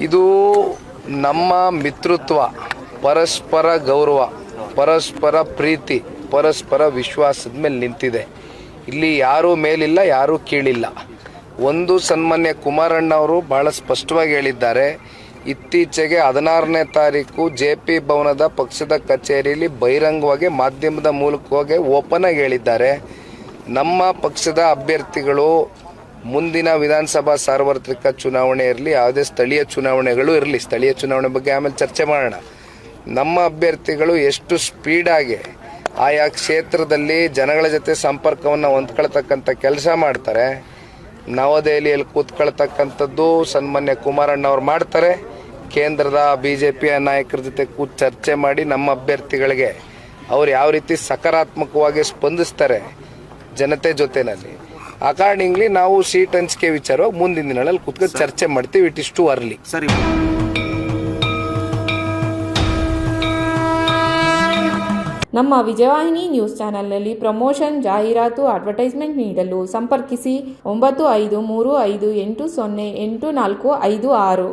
ಇದು ನಮ್ಮ ಮಿತ್ರತ್ವ, ಪರಸ್ಪರ ಗೌರವ, ಪರಸ್ಪರ ಪ್ರೀತಿ, ಪರಸ್ಪರ ವಿಶ್ವಾಸದ ಮೇಲೆ ನಿಂತಿದೆ. ಇಲ್ಲಿ ಯಾರೂ ಮೇಲಿಲ್ಲ, ಯಾರೂ ಕೀಳಿಲ್ಲ. ಒಂದು ಸನ್ಮಾನ್ಯ ಕುಮಾರಣ್ಣ ಅವರು ಭಾಳ ಸ್ಪಷ್ಟವಾಗಿ ಹೇಳಿದ್ದಾರೆ. ಇತ್ತೀಚೆಗೆ 16ನೇ ತಾರೀಕು JP ಭವನದ ಪಕ್ಷದ ಕಚೇರಿಯಲ್ಲಿ ಬಹಿರಂಗವಾಗಿ ಮಾಧ್ಯಮದ ಮೂಲಕವಾಗಿ ಓಪನ್ ಆಗಿ ಹೇಳಿದ್ದಾರೆ, ನಮ್ಮ ಪಕ್ಷದ ಅಭ್ಯರ್ಥಿಗಳು ಮುಂದಿನ ವಿಧಾನಸಭಾ ಸಾರ್ವತ್ರಿಕ ಚುನಾವಣೆ ಇರಲಿ, ಯಾವುದೇ ಸ್ಥಳೀಯ ಚುನಾವಣೆಗಳು ಇರಲಿ, ಸ್ಥಳೀಯ ಚುನಾವಣೆ ಬಗ್ಗೆ ಆಮೇಲೆ ಚರ್ಚೆ ಮಾಡೋಣ, ನಮ್ಮ ಅಭ್ಯರ್ಥಿಗಳು ಎಷ್ಟು ಸ್ಪೀಡಾಗಿ ಆಯಾ ಕ್ಷೇತ್ರದಲ್ಲಿ ಜನಗಳ ಜೊತೆ ಸಂಪರ್ಕವನ್ನು ಹೊಂದ್ಕೊಳ್ತಕ್ಕಂಥ ಕೆಲಸ ಮಾಡ್ತಾರೆ. ನವದೆಹಲಿಯಲ್ಲಿ ಕೂತ್ಕೊಳ್ತಕ್ಕಂಥದ್ದು ಸನ್ಮಾನ್ಯ ಕುಮಾರಣ್ಣ ಅವ್ರು ಮಾಡ್ತಾರೆ. ಕೇಂದ್ರದ BJPಯ ನಾಯಕರ ಜೊತೆ ಕೂತು ಚರ್ಚೆ ಮಾಡಿ ನಮ್ಮ ಅಭ್ಯರ್ಥಿಗಳಿಗೆ ಅವ್ರು ಯಾವ ರೀತಿ ಸಕಾರಾತ್ಮಕವಾಗಿ ಸ್ಪಂದಿಸ್ತಾರೆ ಜನತೆ ಜೊತೆನಲ್ಲಿ, ಅಕಾರ್ಡಿಂಗ್ಲಿ ನಾವು ಸೀಟ್ ಹಂಚಿಕೆ ವಿಚಾರವಾಗಿ ಮುಂದಿನ ದಿನಗಳಲ್ಲಿ ಕೂತ್ಕೊಂಡು ಚರ್ಚೆ ಮಾಡ್ತೀವಿ. It is too early. ಸರಿ. ನಮ್ಮ ವಿಜಯವಾಹಿನಿ ನ್ಯೂಸ್ ಚಾನೆಲ್ನಲ್ಲಿ ಪ್ರಮೋಷನ್, ಜಾಹೀರಾತು, ಅಡ್ವರ್ಟೈಸ್ಮೆಂಟ್ ನೀಡಲು ಸಂಪರ್ಕಿಸಿ 9535808456.